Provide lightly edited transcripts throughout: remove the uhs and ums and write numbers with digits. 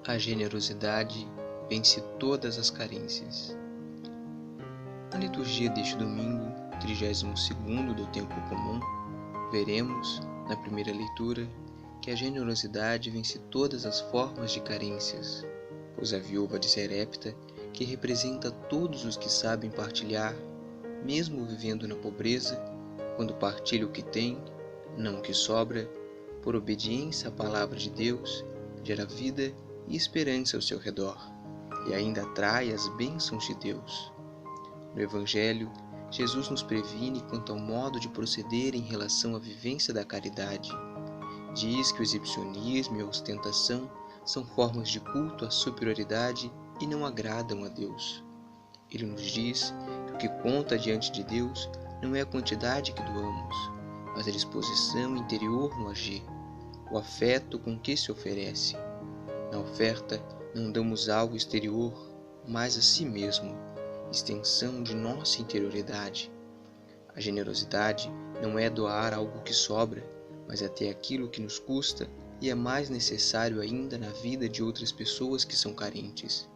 A generosidade vence todas as carências. Na liturgia deste domingo, 32º do tempo comum, veremos, na primeira leitura, que a generosidade vence todas as formas de carências, pois a viúva de Sarepta, que representa todos os que sabem partilhar, mesmo vivendo na pobreza, quando partilha o que tem, não o que sobra, por obediência à palavra de Deus, gera vida e esperança ao seu redor, e ainda atrai as bênçãos de Deus. No Evangelho, Jesus nos previne quanto ao modo de proceder em relação à vivência da caridade. Diz que o exibicionismo e a ostentação são formas de culto à superioridade e não agradam a Deus. Ele nos diz que o que conta diante de Deus não é a quantidade que doamos, mas a disposição interior no agir, o afeto com que se oferece. Na oferta, não damos algo exterior, mas a si mesmo, extensão de nossa interioridade. A generosidade não é doar algo que sobra, mas até aquilo que nos custa e é mais necessário ainda na vida de outras pessoas que são carentes.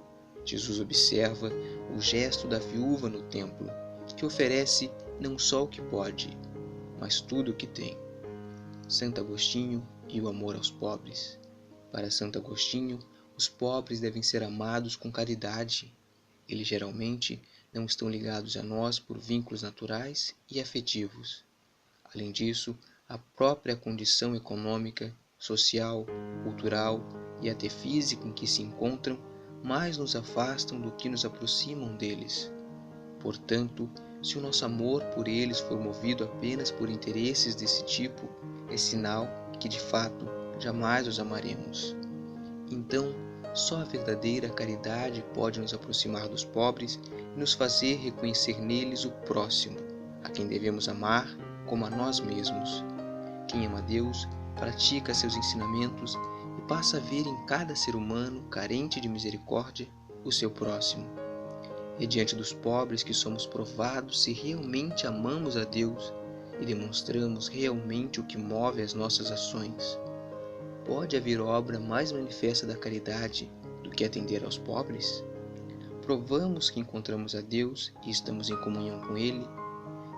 Jesus observa o gesto da viúva no templo, que oferece não só o que pode, mas tudo o que tem. Santo Agostinho e o amor aos pobres. Para Santo Agostinho, os pobres devem ser amados com caridade. Eles geralmente não estão ligados a nós por vínculos naturais e afetivos. Além disso, a própria condição econômica, social, cultural e até física em que se encontram mais nos afastam do que nos aproximam deles. Portanto, se o nosso amor por eles for movido apenas por interesses desse tipo, é sinal que, de fato, jamais os amaremos. Então, só a verdadeira caridade pode nos aproximar dos pobres e nos fazer reconhecer neles o próximo, a quem devemos amar como a nós mesmos. Quem ama a Deus, pratica seus ensinamentos e passa a ver em cada ser humano carente de misericórdia o seu próximo. É diante dos pobres que somos provados se realmente amamos a Deus e demonstramos realmente o que move as nossas ações. Pode haver obra mais manifesta da caridade do que atender aos pobres? Provamos que encontramos a Deus e estamos em comunhão com Ele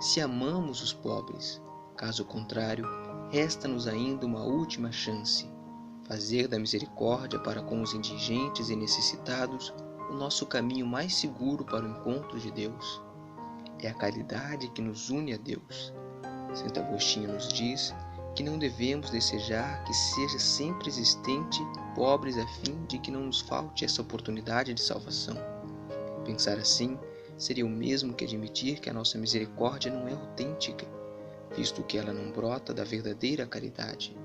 se amamos os pobres. Caso contrário, resta-nos ainda uma última chance: fazer da misericórdia para com os indigentes e necessitados o nosso caminho mais seguro para o encontro de Deus. É a caridade que nos une a Deus. Santo Agostinho nos diz que não devemos desejar que seja sempre existente pobres a fim de que não nos falte essa oportunidade de salvação. Pensar assim seria o mesmo que admitir que a nossa misericórdia não é autêntica, visto que ela não brota da verdadeira caridade.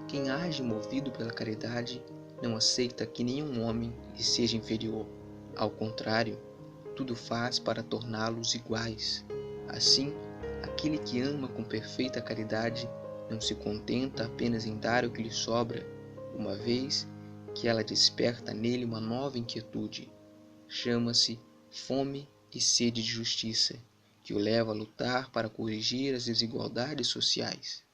Quem age movido pela caridade não aceita que nenhum homem lhe seja inferior. Ao contrário, tudo faz para torná-los iguais. Assim, aquele que ama com perfeita caridade não se contenta apenas em dar o que lhe sobra, uma vez que ela desperta nele uma nova inquietude. Chama-se fome e sede de justiça, que o leva a lutar para corrigir as desigualdades sociais.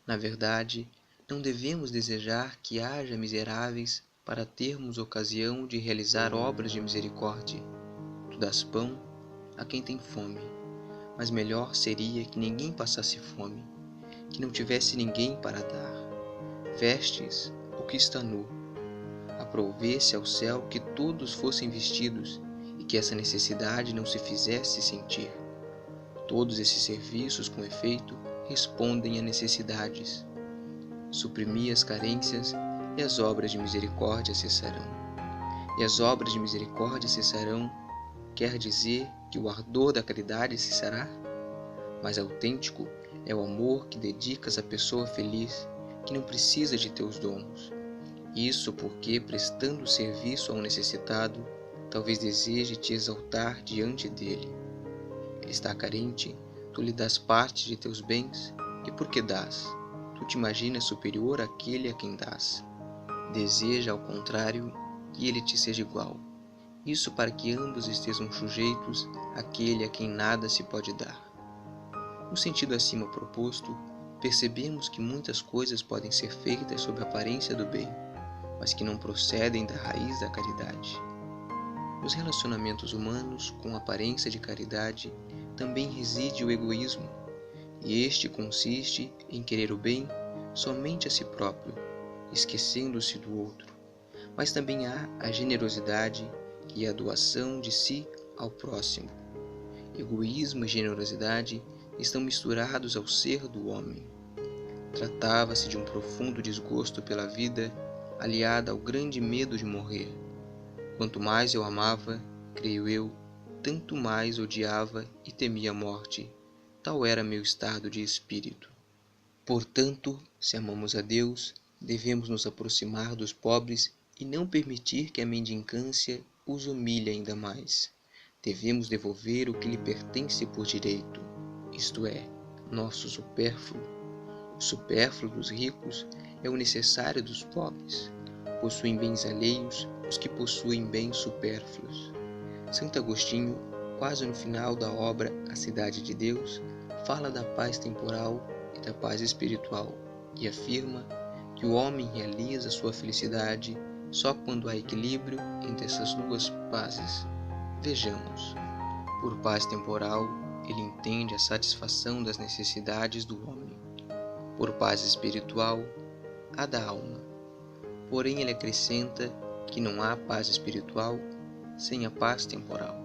Na verdade, não devemos desejar que haja miseráveis para termos ocasião de realizar obras de misericórdia. Tu dás pão a quem tem fome, mas melhor seria que ninguém passasse fome, que não tivesse ninguém para dar. Vestes o que está nu. Aprouve-se ao céu que todos fossem vestidos e que essa necessidade não se fizesse sentir. Todos esses serviços, com efeito, respondem a necessidades. Suprimi as carências e as obras de misericórdia cessarão. E as obras de misericórdia cessarão, quer dizer que o ardor da caridade cessará? Mas autêntico é o amor que dedicas à pessoa feliz, que não precisa de teus dons. Isso porque, prestando serviço a um necessitado, talvez deseje te exaltar diante dele. Ele está carente, tu lhe dás parte de teus bens, e por que dás? Tu te imaginas superior àquele a quem dás. Deseja, ao contrário, que ele te seja igual. Isso para que ambos estejam sujeitos àquele a quem nada se pode dar. No sentido acima proposto, percebemos que muitas coisas podem ser feitas sob a aparência do bem. mas que não procedem da raiz da caridade. Nos relacionamentos humanos, com aparência de caridade, também reside o egoísmo, e este consiste em querer o bem somente a si próprio, esquecendo-se do outro. Mas também há a generosidade, que é a doação de si ao próximo. Egoísmo e generosidade estão misturados ao ser do homem. Tratava-se de um profundo desgosto pela vida, aliada ao grande medo de morrer. Quanto mais eu amava, creio eu, tanto mais odiava e temia a morte. Tal era meu estado de espírito. Portanto, se amamos a Deus, devemos nos aproximar dos pobres e não permitir que a mendicância os humilhe ainda mais. Devemos devolver o que lhe pertence por direito, isto é, nosso supérfluo. O supérfluo dos ricos é o necessário dos pobres. Possuem bens alheios os que possuem bens supérfluos. Santo Agostinho, quase no final da obra A Cidade de Deus, fala da paz temporal e da paz espiritual e afirma que o homem realiza sua felicidade só quando há equilíbrio entre essas duas pazes. Vejamos. Por paz temporal, ele entende a satisfação das necessidades do homem. Por paz espiritual, a da alma. Porém, ele acrescenta que não há paz espiritual sem a paz temporal.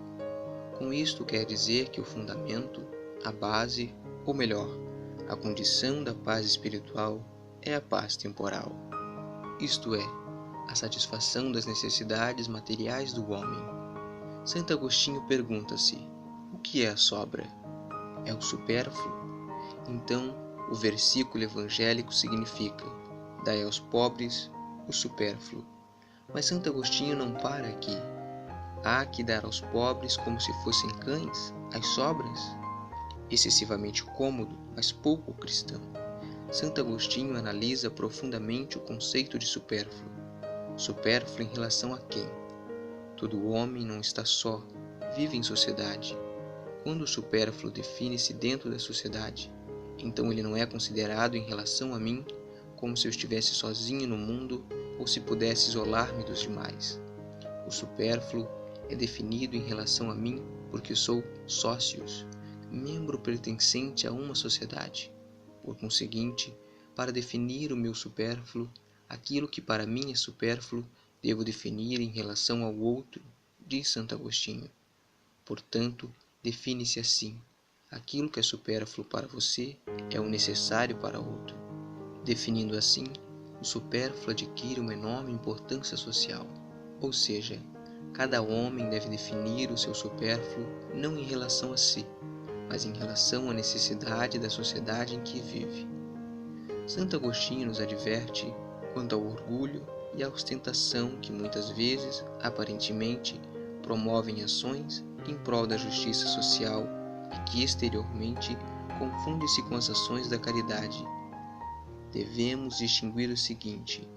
Com isto quer dizer que o fundamento, a base, ou melhor, a condição da paz espiritual é a paz temporal. Isto é, a satisfação das necessidades materiais do homem. Santo Agostinho pergunta-se: o que é a sobra? É o supérfluo? Então, o versículo evangélico significa: dai aos pobres o supérfluo. Mas Santo Agostinho não para aqui. Há que dar aos pobres como se fossem cães, as sobras? Excessivamente cômodo, mas pouco cristão. Santo Agostinho analisa profundamente o conceito de supérfluo. Supérfluo em relação a quem? Todo homem não está só, vive em sociedade. Quando o supérfluo define-se dentro da sociedade, então ele não é considerado em relação a mim como se eu estivesse sozinho no mundo ou se pudesse isolar-me dos demais. O supérfluo é definido em relação a mim porque sou sócios, membro pertencente a uma sociedade. Por conseguinte, para definir o meu supérfluo, aquilo que para mim é supérfluo, devo definir em relação ao outro, diz Santo Agostinho. Portanto, define-se assim: aquilo que é supérfluo para você é o necessário para outro. Definindo assim, o supérfluo adquire uma enorme importância social. Ou seja, cada homem deve definir o seu supérfluo não em relação a si, mas em relação à necessidade da sociedade em que vive. Santo Agostinho nos adverte quanto ao orgulho e à ostentação que muitas vezes, aparentemente, promovem ações em prol da justiça social e que exteriormente confunde-se com as ações da caridade. Devemos distinguir o seguinte: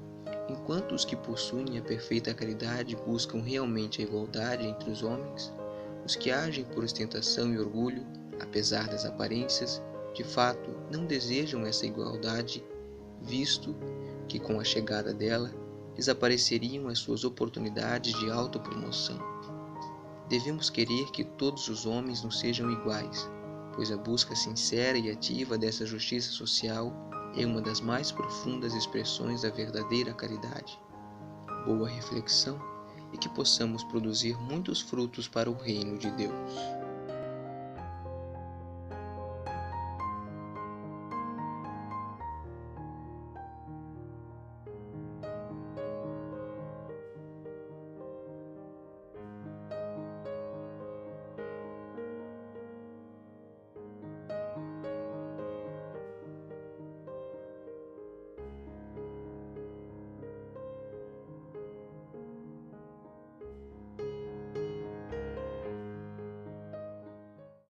enquanto os que possuem a perfeita caridade buscam realmente a igualdade entre os homens, os que agem por ostentação e orgulho, apesar das aparências, de fato não desejam essa igualdade, visto que com a chegada dela desapareceriam as suas oportunidades de autopromoção. Devemos querer que todos os homens nos sejam iguais, pois a busca sincera e ativa dessa justiça social é uma das mais profundas expressões da verdadeira caridade. Boa reflexão e que possamos produzir muitos frutos para o reino de Deus.